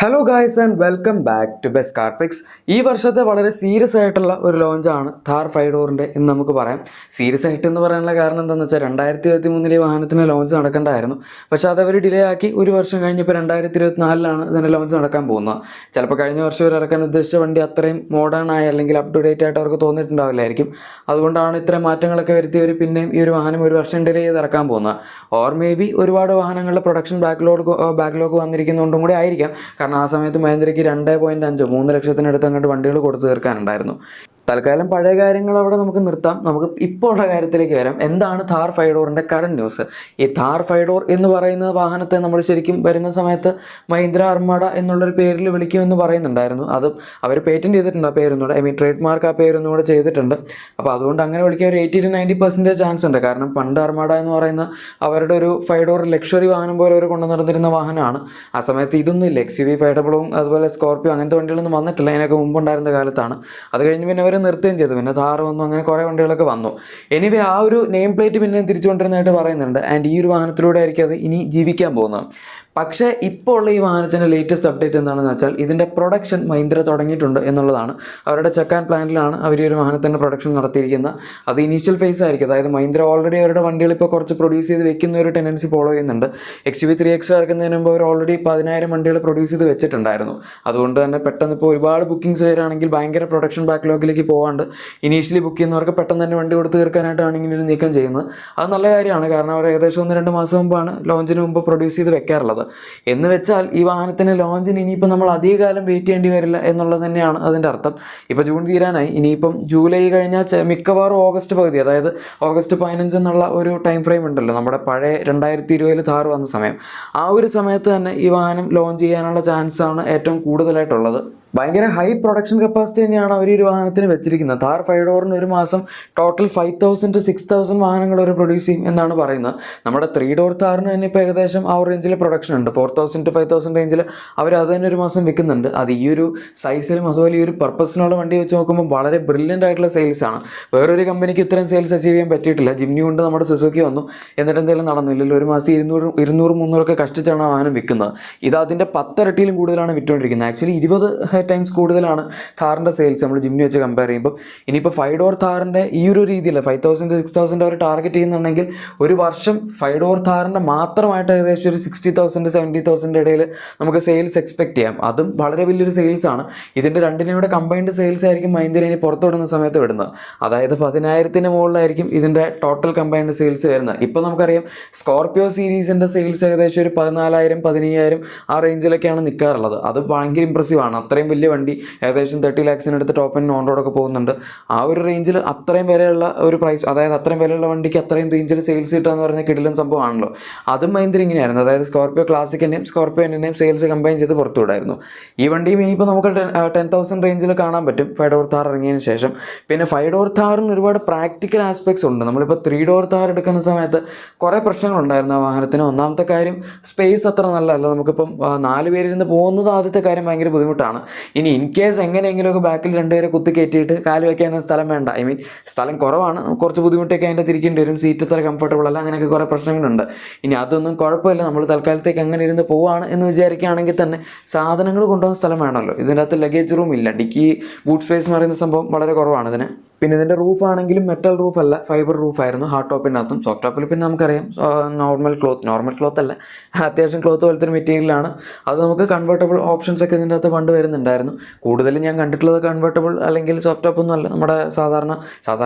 Hello guys and welcome back to best car picks. ഈ വർഷത്തെ വളരെ സീരിയസ് ആയിട്ടുള്ള ഒരു ലോഞ്ചാണ് ഥാർ 5 ഡോറിൻ്റെ എന്ന് നമുക്ക് പറയാം. സീരിയസ് ആയിട്ട് എന്ന് പറയാനുള്ള കാരണം എന്താണെന്ന് വെച്ചാൽ 2023 ഈ വാഹനത്തിന് ലോഞ്ച് നടക്കേണ്ടതായിരുന്നു. പക്ഷേ അതവർ ഡിലേ ആക്കി ഒരു വർഷം കഴിഞ്ഞപ്പോൾ 2024 ഇതിൻ്റെ ലോഞ്ച് നടക്കാൻ പോകുന്നത്. ചിലപ്പോൾ കഴിഞ്ഞ വർഷം ഇവർ ഇറക്കാൻ ഉദ്ദേശിച്ച വണ്ടി അത്രയും മോഡേൺ ആയി അല്ലെങ്കിൽ അപ് ടു ഡേറ്റ് ആയിട്ട് അവർക്ക് തോന്നിയിട്ടുണ്ടാവില്ലായിരിക്കും. അതുകൊണ്ടാണ് ഇത്രയും മാറ്റങ്ങളൊക്കെ വരുത്തിയവർ പിന്നെയും ഈ ഒരു വാഹനം ഒരു വർഷം ഡിലേ ചെയ്ത് ഇറക്കാൻ പോകുന്നത്. ഓർ മേ ബി ഒരുപാട് വാഹനങ്ങളുടെ പ്രൊഡക്ഷൻ ബാക്ക്ലോഗ് വന്നിരിക്കുന്നതുകൊണ്ടും കൂടി ആയിരിക്കാം. കാരണം ആ സമയത്ത് മഹേന്ദ്രയ്ക്ക് 2.5-3 ലക്ഷത്തിനടുത്ത് അങ്ങോട്ട് വണ്ടികൾ കൊടുത്തു തീർക്കാനുണ്ടായിരുന്നു. തൽക്കാലം പഴയ കാര്യങ്ങൾ അവിടെ നമുക്ക് നിർത്താം. നമുക്ക് ഇപ്പോൾ ഉള്ള കാര്യത്തിലേക്ക് വരാം. എന്താണ് ഥാർ 5 ഡോറിൻ്റെ കറണ്ട് ന്യൂസ്? ഈ ഥാർ 5 ഡോർ എന്ന് പറയുന്ന വാഹനത്തെ നമ്മൾ ശരിക്കും വരുന്ന സമയത്ത് മഹീന്ദ്ര അർമാഡ എന്നുള്ളൊരു പേരിൽ വിളിക്കുമെന്ന് പറയുന്നുണ്ടായിരുന്നു. അത് അവർ പേറ്റൻറ്റ് ചെയ്തിട്ടുണ്ട് ആ പേരൊന്നുകൂടെ. ട്രേഡ് മാർക്ക് ആ പേരൊന്നുകൂടെ ചെയ്തിട്ടുണ്ട്. അപ്പോൾ അതുകൊണ്ട് അങ്ങനെ വിളിക്കാൻ ഒരു 80-90% ചാൻസ് ഉണ്ട്. കാരണം പണ്ട് അർമാഡ എന്ന് പറയുന്ന അവരുടെ ഒരു 5 ഡോർ ലക്ഷറി വാഹനം പോലെ അവർ കൊണ്ടുവന്നിരുന്ന വാഹനമാണ്. ആ സമയത്ത് ഇതൊന്നും ഇല്ല. XUV 500 അതുപോലെ സ്കോർപ്പിയോ അങ്ങനത്തെ വണ്ടികളൊന്നും വന്നിട്ടില്ല. അതിനൊക്കെ മുമ്പുണ്ടായിരുന്ന കാലത്താണ്. അത് കഴിഞ്ഞ് പിന്നെ അവർ നിർത്തുകയും ചെയ്തു. പിന്നെ ഥാർ വന്നു, അങ്ങനെ കുറേ വണ്ടികളൊക്കെ വന്നു. എനിവേ ആ ഒരു നെയിം പ്ലേറ്റ് പിന്നെ തിരിച്ചു കൊണ്ടിരുന്നതായിട്ട് പറയുന്നുണ്ട്. ആൻഡ് ഈ ഒരു വാഹനത്തിലൂടെ ആയിരിക്കും അത് ഇനി ജീവിക്കാൻ പോകുന്നത്. പക്ഷേ ഇപ്പോൾ ഉള്ള ഈ വാഹനത്തിൻ്റെ ലേറ്റസ്റ്റ് അപ്ഡേറ്റ് എന്താണെന്ന് വെച്ചാൽ ഇതിൻ്റെ പ്രൊഡക്ഷൻ മഹീന്ദ്ര തുടങ്ങിയിട്ടുണ്ട് എന്നുള്ളതാണ്. അവരുടെ ചെക്കാൻ പ്ലാന്റിലാണ് അവർ ഈ ഒരു വാഹനത്തിൻ്റെ പ്രൊഡക്ഷൻ നടത്തിയിരിക്കുന്നത്. അത് ഇനീഷ്യൽ ഫേസ് ആയിരിക്കും. അതായത് മഹീന്ദ്ര ഓൾറെഡി അവരുടെ വണ്ടികൾ ഇപ്പോൾ കുറച്ച് പ്രൊഡ്യൂസ് ചെയ്ത് വെക്കുന്ന ഒരു ടെൻഡൻസി ഫോളോ ചെയ്യുന്നുണ്ട്. XUV 3X ഇറക്കുന്നതിന് മുമ്പ് അവർ ഓൾറെഡി 10,000 വണ്ടികൾ പ്രൊഡ്യൂസ് ചെയ്ത് വെച്ചിട്ടുണ്ടായിരുന്നു. അതുകൊണ്ട് തന്നെ പെട്ടെന്ന് ഇപ്പോൾ ഒരുപാട് ബുക്കിംഗ്സ് വരികയാണെങ്കിൽ ഭയങ്കര പ്രൊഡക്ഷൻ ബാക്ക്ലോഗിലേക്ക് പോകാണ്ട് ഇനീഷ്യലി ബുക്ക് ചെയ്യുന്നവർക്ക് പെട്ടെന്ന് തന്നെ വണ്ടി കൊടുത്ത് തീർക്കാനായിട്ടാണ് ഇങ്ങനെ ഒരു നീക്കം ചെയ്യുന്നത്. അത് നല്ല കാര്യമാണ്. കാരണം അവർ ഏകദേശം 1-2 മാസം മുമ്പാണ് ലോഞ്ചിന് മുമ്പ് പ്രൊഡ്യൂസ് ചെയ്ത് വെക്കാറുള്ളത്. എന്ന് വെച്ചാൽ ഈ വാഹനത്തിൻ്റെ ലോഞ്ചിന് ഇനിയിപ്പോൾ നമ്മൾ അധികകാലം വെയിറ്റ് ചെയ്യേണ്ടി വരില്ല എന്നുള്ളത് തന്നെയാണ് അതിൻ്റെ അർത്ഥം. ഇപ്പോൾ ജൂൺ തീരാനായി. ഇനിയിപ്പം ജൂലൈ കഴിഞ്ഞാൽ മിക്കവാറും ഓഗസ്റ്റ് പകുതി, അതായത് ഓഗസ്റ്റ് 15 എന്നുള്ള ഒരു ടൈം ഫ്രെയിം ഉണ്ടല്ലോ, നമ്മുടെ പഴയ 2020 ഥാർ വന്ന സമയം, ആ ഒരു സമയത്ത് തന്നെ ഈ വാഹനം ലോഞ്ച് ചെയ്യാനുള്ള ചാൻസാണ് ഏറ്റവും കൂടുതലായിട്ടുള്ളത്. ഭയങ്കര ഹൈ പ്രൊഡക്ഷൻ കപ്പാസിറ്റി തന്നെയാണ് അവർ ഈ ഒരു വാഹനത്തിന് വെച്ചിരിക്കുന്നത്. ഥാർ 5 ഡോറിന് ഒരു മാസം ടോട്ടൽ 5,000-6,000 വാഹനങ്ങൾ അവർ പ്രൊഡ്യൂസ് ചെയ്യും എന്നാണ് പറയുന്നത്. നമ്മുടെ 3 ഡോർ ഥാറിന് തന്നെ ഇപ്പോൾ ഏകദേശം ആ ഒരു റേഞ്ചിൽ പ്രൊഡക്ഷൻ ഉണ്ട്. 4,000-5,000 റേഞ്ചിൽ അവർ അത് തന്നെ ഒരു മാസം വിൽക്കുന്നുണ്ട്. അത് ഈ ഒരു സൈസിലും അതുപോലെ ഈ ഒരു പർപ്പസിനുള്ള വണ്ടി വെച്ച് നോക്കുമ്പോൾ വളരെ ബ്രില്യൻ്റ് ആയിട്ടുള്ള സെയിൽസ് ആണ്. വേറൊരു കമ്പനിക്ക് ഇത്രയും സെയിൽസ് അച്ചീവ് ചെയ്യാൻ പറ്റിയിട്ടില്ല. ജിമ്നി കൊണ്ട് നമ്മുടെ സുസുക്കി വന്നു, എന്നിട്ട് എന്തെങ്കിലും നടന്നില്ലല്ലോ. ഒരു മാസം 200-300 കഷ്ടിച്ചാണ് ആ വാഹനം വിൽക്കുന്നത്. ഇത് അതിൻ്റെ 10 ഇരട്ടിയിലും കൂടുതലാണ് വിറ്റുകൊണ്ടിരിക്കുന്നത്. ആക്ച്വലി 20 ടൈംസ് കൂടുതലാണ് ഥാറിൻ്റെ സെയിൽസ് നമ്മൾ ജിമ്നി വെച്ച് കമ്പയർ ചെയ്യുമ്പോൾ. ഇനിയിപ്പോൾ 5 ഡോർ ഥാറിൻ്റെ ഈ ഒരു രീതിയിൽ 5,000-6,000 അവർ ടാർഗറ്റ് ചെയ്യുന്നുണ്ടെങ്കിൽ ഒരു വർഷം 5 ഡോർ ഥാറിൻ്റെ മാത്രമായിട്ട് ഏകദേശം ഒരു 60,000-70,000 ഇടയിൽ നമുക്ക് സെയിൽസ് എക്സ്പെക്ട് ചെയ്യാം. അതും വളരെ വലിയൊരു സെയിൽസ് ആണ്. ഇതിൻ്റെ രണ്ടിനെയും കൂടെ കമ്പൈൻഡ് സെയിൽസ് ആയിരിക്കും മഹീന്ദ്ര ഇനി പുറത്തുവിടുന്ന സമയത്ത് വിടുന്നത്. അതായത് 10,000-ന് മുകളിലായിരിക്കും ഇതിൻ്റെ ടോട്ടൽ കമ്പൈൻഡ് സെയിൽസ് വരുന്നത്. ഇപ്പോൾ നമുക്കറിയാം സ്കോർപ്പിയോ സീരീസിൻ്റെ സെയിൽസ് ഏകദേശം ഒരു 14,000-15,000 ആ റേഞ്ചിലൊക്കെയാണ് നിൽക്കാറുള്ളത്. അത് ഭയങ്കര ഇമ്പ്രസീവ് ആണ്. അത്രയും വലിയ വണ്ടി ഏകദേശം 30 lakhs ടോപ്പ് ആൻഡ് ഓൺ റോഡൊക്കെ പോകുന്നുണ്ട്. ആ ഒരു റേഞ്ചിൽ അത്രയും വിലയുള്ള ഒരു പ്രൈസ്, അതായത് അത്രയും വിലയുള്ള വണ്ടിക്ക് അത്രയും റേഞ്ചിൽ സെയിൽസ് കിട്ടുക എന്ന് പറഞ്ഞാൽ കിടിലൻ സംഭവമാണല്ലോ. അതും മഹീന്ദ്ര ഇങ്ങനെയായിരുന്നു. അതായത് സ്കോർപ്പിയോ ക്ലാസിക്കിൻ്റെയും സ്കോർപ്പിയോ എൻ്റെയും സെയിൽസ് കമ്പൈൻ ചെയ്ത് പുറത്തുവിടായിരുന്നു. ഈ വണ്ടിയും ഇനിയിപ്പോൾ നമുക്ക് 10,000 റേഞ്ചിൽ കാണാൻ പറ്റും 5 ഡോർ ഥാർ ഇറങ്ങിയതിന് ശേഷം. പിന്നെ 5 ഡോർ ഥാറിന് ഒരുപാട് പ്രാക്ടിക്കൽ ആസ്പെക്ട്സ് ഉണ്ട്. നമ്മളിപ്പോൾ 3 ഡോർ ഥാർ എടുക്കുന്ന സമയത്ത് കുറേ പ്രശ്നങ്ങളുണ്ടായിരുന്നു ആ വാഹനത്തിന്. ഒന്നാമത്തെ കാര്യം സ്പേസ് അത്ര നല്ലതല്ല. നമുക്കിപ്പം 4 പേരിരുന്ന് പോകുന്നത് ആദ്യത്തെ കാര്യം ഭയങ്കര ബുദ്ധിമുട്ടാണ്. ഇനി ഇൻ കേസ് എങ്ങനെയെങ്കിലുമൊക്കെ ബാക്കിൽ 2 പേരെ കുത്തി കയറ്റിയിട്ട് കാല് വയ്ക്കാൻ സ്ഥലം വേണ്ട. സ്ഥലം കുറവാണ്, കുറച്ച് ബുദ്ധിമുട്ടൊക്കെ അതിൻ്റെ തിരിക്കേണ്ടി വരും. സീറ്റ് അത്ര കംഫർട്ടബിൾ അല്ല, അങ്ങനെയൊക്കെ കുറേ പ്രശ്നങ്ങളുണ്ട്. ഇനി അതൊന്നും കുഴപ്പമില്ല. നമ്മൾ തൽക്കാലത്തേക്ക് അങ്ങനെ ഇരുന്ന് പോവുകയാണ് എന്ന് വിചാരിക്കുകയാണെങ്കിൽ തന്നെ സാധനങ്ങൾ കൊണ്ടുപോകാൻ സ്ഥലം വേണമല്ലോ. ഇതിൻ്റെ അകത്ത് ലഗേജ് റൂം ഇല്ല. ഡിക്കി ബൂട്ട് സ്പേസ് എന്ന് പറയുന്ന സംഭവം വളരെ കുറവാണ് ഇതിന്. പിന്നെ ഇതിൻ്റെ റൂഫ് ആണെങ്കിലും മെറ്റൽ റൂഫ് അല്ല, ഫൈബർ റൂഫായിരുന്നു ഹാർഡ് ടോപ്പിനകത്തും. സോഫ്റ്റ് ടോപ്പിൽ പിന്നെ നമുക്കറിയാം നോർമൽ ക്ലോത്ത് അല്ല, അത്യാവശ്യം ക്ലോത്ത് പോലത്തെ ഒരു മെറ്റീരിയലാണ്. അത് നമുക്ക് കൺവേർട്ടബിൾ ഓപ്ഷൻസ് ഒക്കെ ഇതിൻ്റെ അകത്ത് പണ്ട് വരുന്നുണ്ടായിരുന്നു. കൂടുതലും ഞാൻ കണ്ടിട്ടുള്ളത് കൺവേർട്ടബിൾ അല്ലെങ്കിൽ സോഫ്റ്റ് ടോപ്പ് ഒന്നും അല്ല, നമ്മുടെ സാധാരണ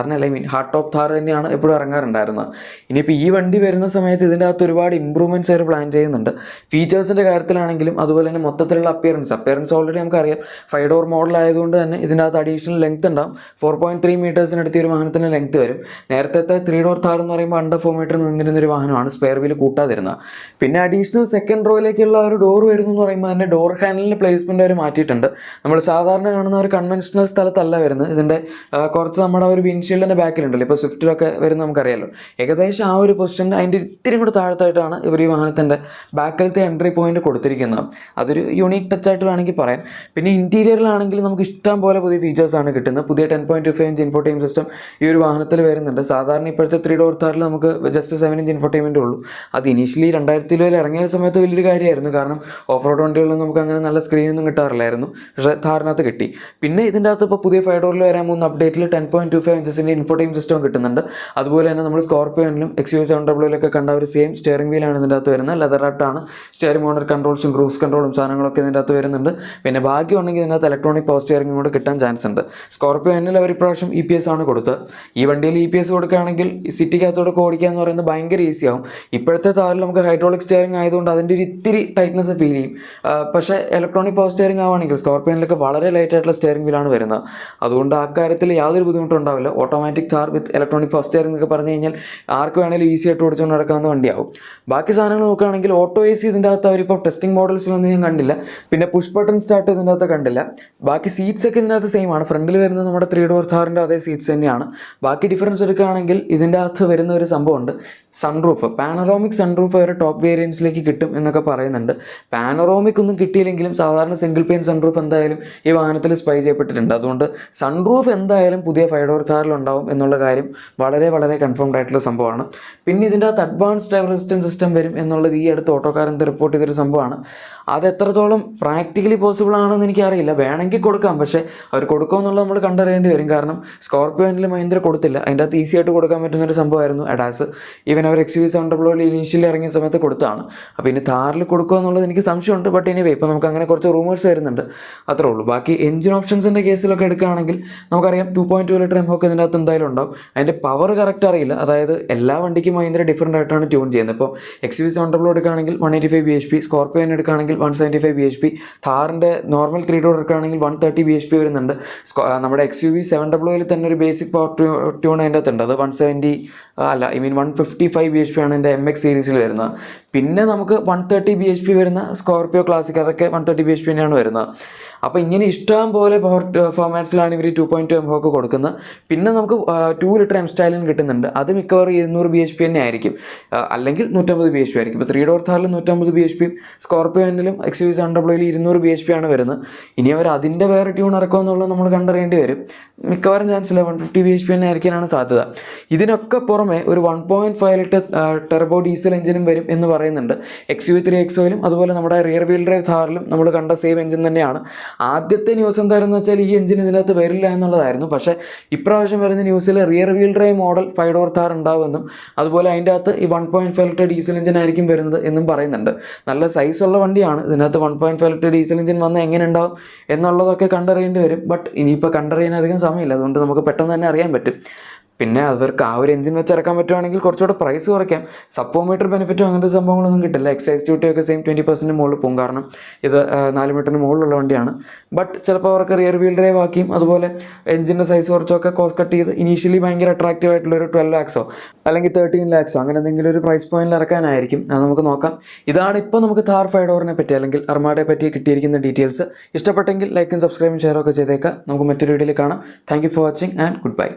ഹാർഡ് ടോപ്പ് ഥാർ തന്നെയാണ് എപ്പോഴും ഇറങ്ങാറുണ്ടായിരുന്നത്. ഇനിയിപ്പോൾ ഈ വണ്ടി വരുന്ന സമയത്ത് ഇതിൻ്റെ അകത്ത് ഒരുപാട് ഇമ്പ്രൂവ്മെൻറ്റ്സ് അവർ പ്ലാൻ ചെയ്യുന്നുണ്ട്. ഫീച്ചേഴ്സിൻ്റെ കാര്യത്തിലാണെങ്കിലും അതുപോലെ തന്നെ മൊത്തത്തിലുള്ള അപ്പിയറൻസ് ഓൾറെഡി നമുക്കറിയാം 5 ഡോർ മോഡൽ ആയതുകൊണ്ട് തന്നെ ഇതിൻ്റെ അകത്ത് അഡീഷണൽ ലെങ്ത് ഉണ്ടാവും. 4.3 മീറ്റേഴ്സിനടുത്ത് ഒരു വാഹനത്തിൻ്റെ ലെങ്ത് വരും. നേരത്തെ 3 ഡോർ ഥാർ എന്ന് പറയുമ്പോൾ അണ്ടർ 4 മീറ്റർ നിന്നിരുന്നൊരു വാഹനമാണ്, സ്പെയർ വീൽ കൂട്ടാതിരുന്നത്. പിന്നെ അഡീഷണൽ സെക്കൻഡ് റോയിലേക്കുള്ള ഒരു ഡോർ വരുന്നു എന്ന് പറയുമ്പോൾ തന്നെ ഡോർ ഹാൻഡിലിൻ്റെ പ്ലേസ്മെൻറ്റ് അവർ മാറ്റിയിട്ടുണ്ട്. നമ്മൾ സാധാരണ കാണുന്ന ഒരു കൺവെൻഷണൽ സ്ഥലത്തല്ല വരുന്നത്. ഇതിൻ്റെ കുറച്ച് നമ്മുടെ ഒരു വിൻഷീൽഡിൻ്റെ ബാക്കിലുണ്ടല്ലോ, ഇപ്പോൾ സ്വിഫ്റ്റിലൊക്കെ വരുന്ന നമുക്കറിയാലോ, ഏകദേശം ആ ഒരു പൊസിഷൻ അതിൻ്റെ ഇത്തിരി കൂടെ താഴത്തായിട്ടാണ് ഇവർ ഈ വാഹനത്തിൻ്റെ ബാക്കിലത്തെ എൻട്രി പോയിന്റ് കൊടുത്തിരിക്കുന്നത്. അതൊരു യുണീക്ക് ടച്ചായിട്ട് വേണമെങ്കിൽ പറയാം. പിന്നെ ഇൻറ്റീരിയറിലാണെങ്കിൽ നമുക്ക് ഇഷ്ടം പോലെ പുതിയ ഫീച്ചേഴ്സാണ് കിട്ടുന്നത്. പുതിയ 10.25 ഇഞ്ച് ഇൻഫോർടൈൻമെൻറ്റ് സിസ്റ്റം ഈ ഒരു വാഹനത്തിൽ വരുന്നുണ്ട്. സാധാരണ ഇപ്പോഴത്തെ 3 ഡോർ താറിൽ നമുക്ക് ജസ്റ്റ് 7 ഇഞ്ച് ഇൻഫോർടൈൻമെൻറ്റ് ഉള്ളൂ. അത് ഇനീഷ്യലി 2020 ഇറങ്ങിയ സമയത്ത് വലിയൊരു കാര്യമായിരുന്നു. കാരണം ഓഫ് റോഡ് വണ്ടികളിൽ നമുക്ക് അങ്ങനെ നല്ല സ്ക്രീനൊന്നും കിട്ടാറില്ലായിരുന്നു. പക്ഷേ താറിനകത്ത് കിട്ടി. പിന്നെ ഇതിൻ്റെ അകത്ത് ഇപ്പോൾ പുതിയ 5 ഡോറിൽ വരാൻ പോകുന്ന അപ്ഡേറ്റിൽ 10.25 ഇഞ്ചസിൻ്റെ ഇൻഫോർടൈൻമെൻറ്റ് സിസ്റ്റം കിട്ടുന്നുണ്ട്. അതുപോലെ തന്നെ നമ്മൾ സ്കോർപിയോനിലും XUV700 കണ്ട ഒരു സെയിം സ്റ്റിയറിംഗ് വീലാണ് ഇതിൻ്റെ അകത്ത് വരുന്നത്. ലെതർ റാപ്റ്റാണ്. സ്റ്റിയറിംഗ് മോണർ കൺട്രോൾസും ക്രൂസ് കൺട്രോളും സാധനങ്ങളൊക്കെ ഇതിൻ്റെ അകത്ത് വരുന്നുണ്ട്. പിന്നെ ഭാഗ്യമുണ്ടെങ്കിൽ ഇതിനകത്ത് ഇലക്ട്രോണിക് പവർ സ്റ്റിയറിംഗ് കൂടെ കിട്ടാൻ ചാൻസ് ഉണ്ട്. സ്കോർപിയോനിൽ അവർ ഇപ്രാവശ്യം EPS ആണ് കൊടുത്തത്. ഈ വണ്ടിയിൽ EPS കൊടുക്കുകയാണെങ്കിൽ സിറ്റിക്കകത്തോടെ ഓടിക്കുക എന്ന് പറയുന്നത് ഭയങ്കര ഈസിയാവും. ഇപ്പോഴത്തെ താറിൽ നമുക്ക് ഹൈഡ്രോളിക് സ്റ്റിയറിംഗ് ആയതുകൊണ്ട് അതിൻ്റെ ഒരു ഇത്തിരി ടൈറ്റ്നസ് ഫീൽ ചെയ്യും. പക്ഷേ ഇലക്ട്രോണിക് പവർ സ്റ്റിയറിംഗ് ആവുകയാണെങ്കിൽ സ്കോർപിയോനിലൊക്കെ വളരെ ലൈറ്റ് ആയിട്ടുള്ള സ്റ്റിയറിംഗ് വീലാണ് വരുന്നത്. അതുകൊണ്ട് ആ കാര്യത്തിൽ യാതൊരു ബുദ്ധിമുട്ടും ഉണ്ടാവില്ല. ഓട്ടോമാറ്റിക് താർ വിത്ത് ഇലക്ട്രോണിക് പവർ സ്റ്റിയറിംഗ് എന്നൊക്കെ പറഞ്ഞു കഴിഞ്ഞാൽ ആർക്ക് വേണമെങ്കിലും ഈസി ആയിട്ട് ഓടിച്ചുകൊണ്ട് നടക്കാവുന്ന വണ്ടിയാവും. ബാക്കി സാധനങ്ങൾ നോക്കുകയാണെങ്കിൽ ഓട്ടോ AC ഇതിൻ്റെ അകത്ത് അവരിപ്പോൾ ടെസ്റ്റിംഗ് മോഡൽസിലൊന്നും ഞാൻ കണ്ടില്ല. പിന്നെ പുഷ് ബട്ടൺ സ്റ്റാർട്ട് ഇതിൻ്റെ അകത്ത് കണ്ടില്ല. ബാക്കി സീറ്റ്സ് ഒക്കെ ഇതിൻ്റെ അകത്ത് സെയിം ആണ്. ഫ്രണ്ടിൽ വരുന്നത് നമ്മുടെ 3 ഡോർ താറിൻ്റെ അതേ സീറ്റ്സ് തന്നെയാണ്. ബാക്കി ഡിഫറൻസ് എടുക്കുകയാണെങ്കിൽ ഇതിൻ്റെ അകത്ത് വരുന്ന ഒരു സംഭവമുണ്ട്, സൺറൂഫ്. പാനറോമിക് സൺറൂഫ് വരെ ടോപ്പ് വേരിയൻസിലേക്ക് കിട്ടും എന്നൊക്കെ പറയുന്നുണ്ട്. പാനറോമിക് ഒന്നും കിട്ടിയില്ലെങ്കിലും സാധാരണ സിംഗിൾ പെയിൻ സൺറൂഫ് എന്തായാലും ഈ വാഹനത്തിൽ സ്പൈ ചെയ്യപ്പെട്ടിട്ടുണ്ട്. അതുകൊണ്ട് സൺറൂഫ് എന്തായാലും പുതിയ 5 ഡോർ താറിലുണ്ടാവും എന്നുള്ള കാര്യം വളരെ വളരെ കൺഫേംഡ് ആയിട്ടുള്ള സംഭവമാണ്. പിന്നെ ഇതിൻ്റെ അകത്ത് അഡ്വാൻസ് ഡ്രൈവർ അസിസ്റ്റൻസ് സിസ്റ്റം വരും എന്നുള്ളത് ഈ അടുത്ത് ഓട്ടോക്കാരൻ റിപ്പോർട്ട് ചെയ്തൊരു സംഭവമാണ്. അത് എത്രത്തോളം പ്രാക്ടിക്കലി പോസിബിൾ ആണെന്ന് എനിക്കറിയില്ല. വേണമെങ്കിൽ കൊടുക്കാം, പക്ഷേ അവർ കൊടുക്കുമെന്നുള്ളത് നമ്മൾ കണ്ടറിയേണ്ടി വരും. കാരണം സ്കോർപിയോനിൽ മഹീന്ദ്ര കൊടുത്തില്ല. അതിൻ്റെ അകത്ത് ഈസി ആയിട്ട് കൊടുക്കാൻ പറ്റുന്നൊരു സംഭവമായിരുന്നു ADAS. ഈവൻ അവർ XUV700 ഇനീഷ്യലി ഇറങ്ങിയ സമയത്ത് കൊടുത്തതാണ്. അപ്പോൾ ഇനി താറിൽ കൊടുക്കുക എന്നുള്ളത് എനിക്ക് സംശയമുണ്ട്. ബട്ട് എനിവേ ഇപ്പോൾ നമുക്ക് അങ്ങനെ കുറച്ച് റൂമേഴ്സ് വരുന്നുണ്ട്, അത്രേ ഉള്ളൂ. ബാക്കി എഞ്ചിൻ ഓപ്ഷൻസിൻ്റെ കേസിലൊക്കെ എടുക്കുകയാണെങ്കിൽ നമുക്കറിയാം 2.2 ലിറ്റർ എംഹോക്ക് ഇതിൻ്റെ അകത്ത് എന്തായാലും ഉണ്ടാവും. അതിൻ്റെ പവർ കറക്റ്റ് അറിയില്ല. അതായത് എല്ലാ വണ്ടിക്കും മഹീന്ദ്ര ഡിഫറൻ്റ് ആയിട്ടാണ് ട്യൂൺ ചെയ്യുന്നത്. ഇപ്പോൾ XUV700 എടുക്കുകയാണെങ്കിൽ 185 bhp, സ്കോർപിയോൻ എടുക്കുകയാണെങ്കിൽ 175 bhp, താറിൻ്റെ നോർമൽ 3 ഡോർ എടുക്കുകയാണെങ്കിൽ 130 bhp വരുന്നുണ്ട്. നമ്മുടെ XUV700 തന്നെ ഒരു ബേസിക് പവർ ട്യൂൺ അതിൻ്റെ അകത്തുണ്ട്. അത് 155 bhp ആണ് എൻ്റെ MX സീരീസിൽ വരുന്നത്. പിന്നെ നമുക്ക് 130 bhp വരുന്ന സ്കോർപിയോ ക്ലാസിക്, അതൊക്കെ 130 bhp തന്നെയാണ് വരുന്നത്. അപ്പോൾ ഇങ്ങനെ ഇഷ്ടം പോലെ പവർ ഫോമാറ്റ്സിലാണ് ഇവർ 2.2 എംഹോക്ക് കൊടുക്കുന്നത്. പിന്നെ നമുക്ക് 2 ലിറ്റർ എം സ്റ്റൈലിൻ കിട്ടുന്നുണ്ട്. അത് മിക്കവാറും 200 bhp തന്നെ ആയിരിക്കും, അല്ലെങ്കിൽ 150 bhp ആയിരിക്കും. ഇപ്പോൾ 3 ഡോർ താറിൽ 150 bhp, സ്കോർപിയോനിലും XUV700 200 bhp ആണ് വരുന്നത്. ഇനി അവർ അതിൻ്റെ വേറെ ട്യൂൺ ഇറക്കുമെന്നുള്ളത് നമ്മൾ കണ്ടറിയേണ്ടി വരും. മിക്കവാറും ചാൻസില്ല, 150 bhp തന്നെ ആയിരിക്കാനാണ് സാധ്യത. ഇതിനൊക്കെ പുറമെ ഒരു 1.5 ലിറ്റർ ടെർബോ ഡീസൽ എഞ്ചിനും വരും എന്ന് പറയുന്നുണ്ട്. XUV3XOയിലും അതുപോലെ നമ്മുടെ റിയർ വീൽ ഡ്രൈവ് താറിലും നമ്മൾ കണ്ട സെയിം എഞ്ചിൻ തന്നെയാണ്. ആദ്യത്തെ ന്യൂസ് എന്തായിരുന്നു വെച്ചാൽ ഈ എഞ്ചിൻ ഇതിനകത്ത് വരില്ല എന്നുള്ളതായിരുന്നു. പക്ഷേ ഇപ്രാവശ്യം വരുന്ന ന്യൂസിൽ rear wheel drive model 5 door Thar ഉണ്ടാവുമെന്നും അതുപോലെ അതിൻ്റെ അകത്ത് ഈ 1.5 ലിറ്റർ ഡീസൽ എഞ്ചിൻ ആയിരിക്കും വരുന്നത് എന്നും പറയുന്നുണ്ട്. നല്ല സൈസുള്ള വണ്ടിയാണ്. ഇതിനകത്ത് 1.5 ലിറ്റർ ഡീസൽ എഞ്ചിൻ വന്ന് എങ്ങനെ ഉണ്ടാവും എന്നുള്ളതൊക്കെ കണ്ടറിയേണ്ടി വരും. ബട്ട് ഇനിയിപ്പോൾ കണ്ടറിയാൻ അധികം സമയമില്ല, അതുകൊണ്ട് നമുക്ക് പെട്ടെന്ന് തന്നെ അറിയാൻ പറ്റും. പിന്നെ അവർക്ക് ആ ഒരു എഞ്ചിൻ വെച്ച് ഇറക്കാൻ പറ്റുവാണെങ്കിൽ കുറച്ചുകൂടെ പ്രൈസ് കുറയ്ക്കാം. സപ്പോമീറ്റർ ബെനിഫിറ്റോ അങ്ങനത്തെ സംഭവങ്ങളൊന്നും കിട്ടില്ല. എക്സൈസ് ഡ്യൂട്ടി ഒക്കെ സെയിം 20% മുകളിൽ പോകും. കാരണം ഇത് 4 മീറ്ററിന് മുകളിലുള്ള വണ്ടിയാണ്. ബട്ട് ചിലപ്പോൾ അവർക്ക് റിയർ വീൽ ഡ്രൈവ് ആക്കിയും അതുപോലെ എഞ്ചിൻ്റെ സൈസ് കുറച്ചൊക്കെ കോസ്റ്റ് കട്ട് ചെയ്ത് ഇനീഷ്യലി ഭയങ്കര അട്രാക്റ്റീവ് ആയിട്ടുള്ളൊരു 12 lakhs അല്ലെങ്കിൽ 13 lakhs അങ്ങനെ എന്തെങ്കിലും ഒരു പ്രൈസ് പോയിന്റിൽ ഇറക്കാനായിരിക്കും. അത് നമുക്ക് നോക്കാം. ഇതാണ് ഇപ്പോൾ നമുക്ക് താർ 5 ഡോറിനെ പറ്റി അല്ലെങ്കിൽ അർമാഡയെ പറ്റി കിട്ടിയിരിക്കുന്ന ഡീറ്റെയിൽസ്. ഇഷ്ടപ്പെട്ടെങ്കിൽ ലൈക്കും സബ്സ്ക്രൈബും ഷെയറൊക്കെ ചെയ്തേക്കാം. നമുക്ക് മറ്റൊരു വീഡിയോയിൽ കാണാം. Thank you for watching and good bye.